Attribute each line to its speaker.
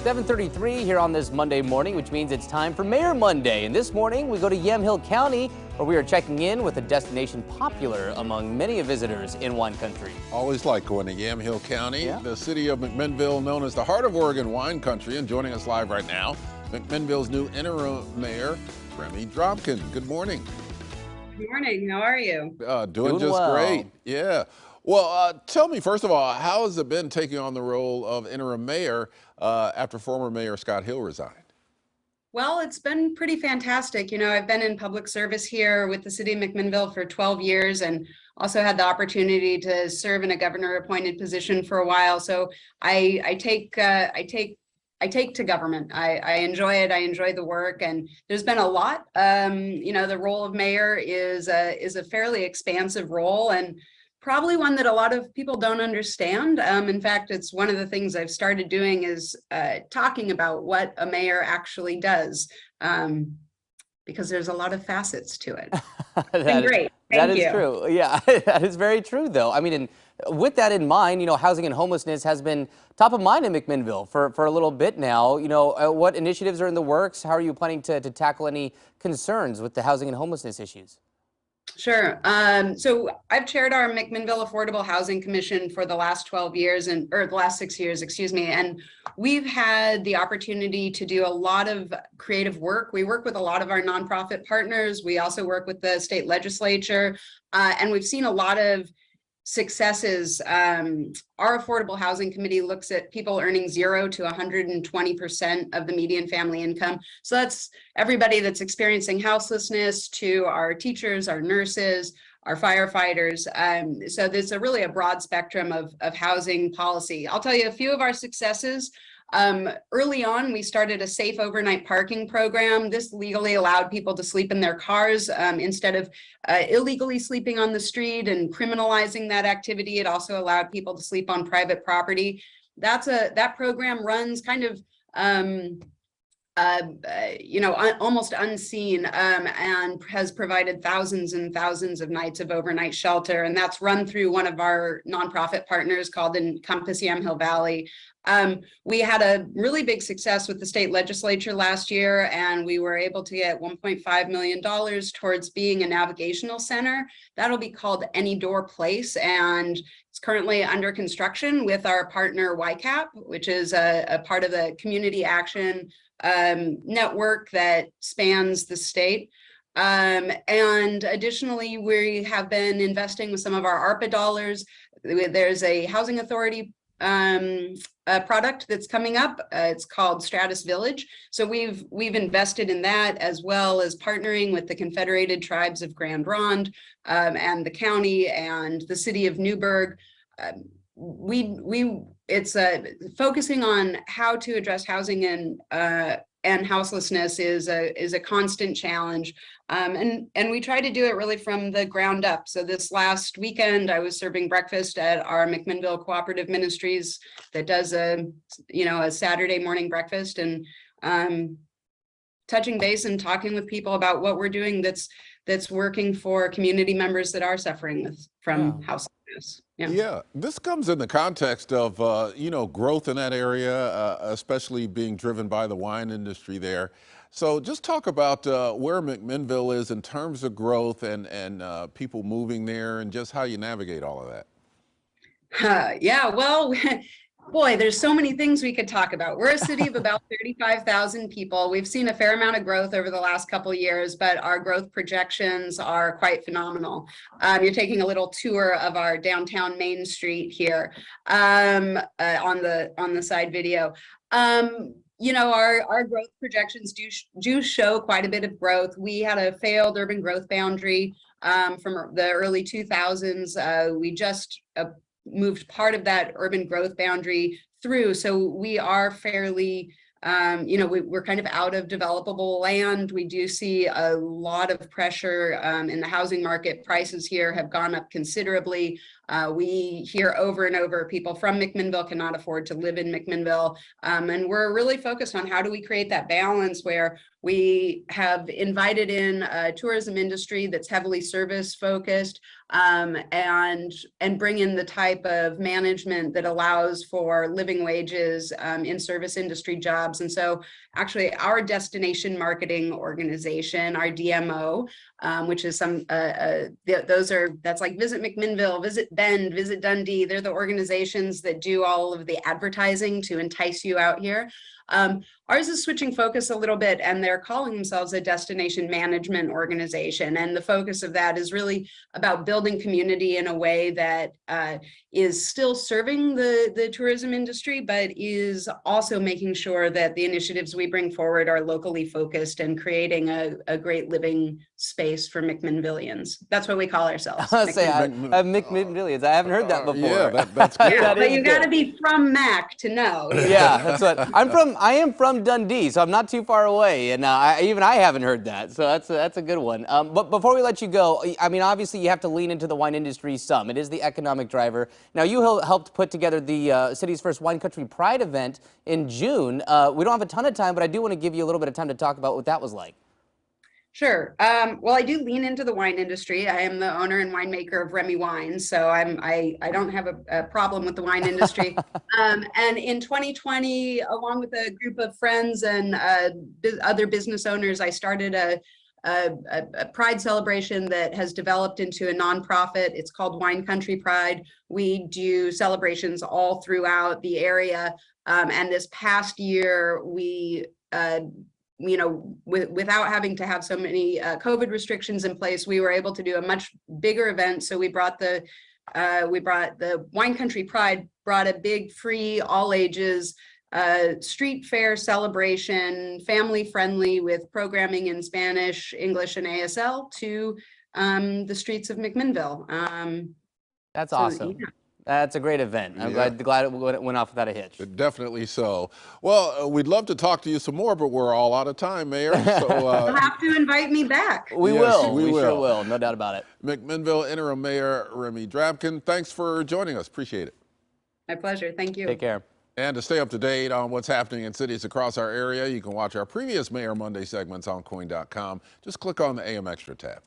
Speaker 1: 7:33 here on this Monday morning, which means it's time for Mayor Monday. And this morning, we go to Yamhill County, where we are checking in with a destination popular among many visitors in wine country.
Speaker 2: Always like going to Yamhill County, the city of McMinnville, known as the heart of Oregon wine country. And joining us live right now, McMinnville's new interim mayor, Remy Drabkin. Good morning.
Speaker 3: Good morning. How are you?
Speaker 2: Doing just
Speaker 1: well.
Speaker 2: Great. Yeah. Well, tell me, first of all, how has it been taking on the role of interim mayor after former Mayor Scott Hill resigned?
Speaker 3: Well, it's been pretty fantastic. You know, I've been in public service here with the city of McMinnville for 12 years and also had the opportunity to serve in a governor appointed position for a while. So I take to government. I enjoy it. I enjoy the work, and there's been a lot. You know, the role of mayor is a fairly expansive role, and probably one that a lot of people don't understand. In fact, it's one of the things I've started doing is talking about what a mayor actually does, because there's a lot of facets to it. Great.
Speaker 1: That is true. Yeah, that is very true, though. I mean, and with that in mind, you know, housing and homelessness has been top of mind in McMinnville for a little bit now. You know, what initiatives are in the works? How are you planning to tackle any concerns with the housing and homelessness issues?
Speaker 3: Sure. So I've chaired our McMinnville Affordable Housing Commission for the last 12 years or the last 6 years, excuse me. And we've had the opportunity to do a lot of creative work. We work with a lot of our nonprofit partners. We also work with the state legislature, and we've seen a lot of successes. Our Affordable Housing Committee looks at people earning 0 to 120% of the median family income. So that's everybody that's experiencing houselessness to our teachers, our nurses, our firefighters. So there's really a broad spectrum of housing policy. I'll tell you a few of our successes. Early on, we started a safe overnight parking program. This legally allowed people to sleep in their cars instead of illegally sleeping on the street and criminalizing that activity. It also allowed people to sleep on private property. That program runs kind of you know, almost unseen, and has provided thousands and thousands of nights of overnight shelter. And that's run through one of our nonprofit partners called Encompass Yamhill Valley. We had a really big success with the state legislature last year, and we were able to get $1.5 million towards being a navigational center. That'll be called Any Door Place, and it's currently under construction with our partner YCAP, which is a part of the community action network that spans the state. And additionally, we have been investing with some of our ARPA dollars. There's a housing authority product that's coming up. It's called Stratus Village. So we've invested in that, as well as partnering with the Confederated Tribes of Grand Ronde and the county and the city of Newburgh. It's focusing on how to address housing and houselessness is a constant challenge, and we try to do it really from the ground up. So this last weekend, I was serving breakfast at our McMinnville Cooperative Ministries that does a Saturday morning breakfast, and touching base and talking with people about what we're doing that's working for community members that are suffering from houselessness.
Speaker 2: Yeah, this comes in the context of, you know, growth in that area, especially being driven by the wine industry there. So just talk about where McMinnville is in terms of growth and people moving there, and just how you navigate all of that.
Speaker 3: Yeah, well, boy, there's so many things we could talk about. We're a city of about 35,000 people. We've seen a fair amount of growth over the last couple of years, but our growth projections are quite phenomenal. You're taking a little tour of our downtown Main Street here on the side video. You know, our growth projections do show quite a bit of growth. We had a failed urban growth boundary from the early 2000s. We just moved part of that urban growth boundary through. So we are fairly, you know, we're kind of out of developable land. We do see a lot of pressure in the housing market. Prices here have gone up considerably. We hear over and over people from McMinnville cannot afford to live in McMinnville. And we're really focused on how do we create that balance where we have invited in a tourism industry that's heavily service focused, and bring in the type of management that allows for living wages in service industry jobs. And so actually our destination marketing organization, our DMO, which is that's like Visit McMinnville, Visit Bend, Visit Dundee. They're the organizations that do all of the advertising to entice you out here. Ours is switching focus a little bit, and they're calling themselves a destination management organization. And the focus of that is really about building community in a way that is still serving the tourism industry, but is also making sure that the initiatives we bring forward are locally focused and creating a great living space for McMinnvillians. That's what we call ourselves.
Speaker 1: McMinnvillians. I haven't heard that before.
Speaker 2: Yeah, that's good.
Speaker 3: Yeah, but you got to be from Mac to know.
Speaker 1: Yeah, that's what I'm from. I am from Dundee, so I'm not too far away, and even I haven't heard that, so that's a good one. But before we let you go, I mean, obviously you have to lean into the wine industry some. It is the economic driver. Now, you helped put together the city's first Wine Country Pride event in June. We don't have a ton of time, but I do want to give you a little bit of time to talk about what that was like.
Speaker 3: Sure. Well, I do lean into the wine industry. I am the owner and winemaker of Remy Wines, so I don't have a problem with the wine industry. And in 2020, along with a group of friends and other business owners, I started a Pride celebration that has developed into a nonprofit. It's called Wine Country Pride. We do celebrations all throughout the area. And this past year, we without having to have so many COVID restrictions in place, we were able to do a much bigger event. So we brought the Wine Country Pride, brought a big free all ages street fair celebration, family friendly, with programming in Spanish, English, and ASL to the streets of McMinnville.
Speaker 1: That's awesome. Yeah. That's a great event. I'm glad it went off without a hitch.
Speaker 2: Definitely so. Well, we'd love to talk to you some more, but we're all out of time, Mayor. So
Speaker 3: you'll have to invite me back.
Speaker 1: We will. We sure will. No doubt about it.
Speaker 2: McMinnville Interim Mayor Remy Drabkin, thanks for joining us. Appreciate it.
Speaker 3: My pleasure. Thank you.
Speaker 1: Take care.
Speaker 2: And to stay up to date on what's happening in cities across our area, you can watch our previous Mayor Monday segments on KOIN.com. Just click on the AM Extra tab.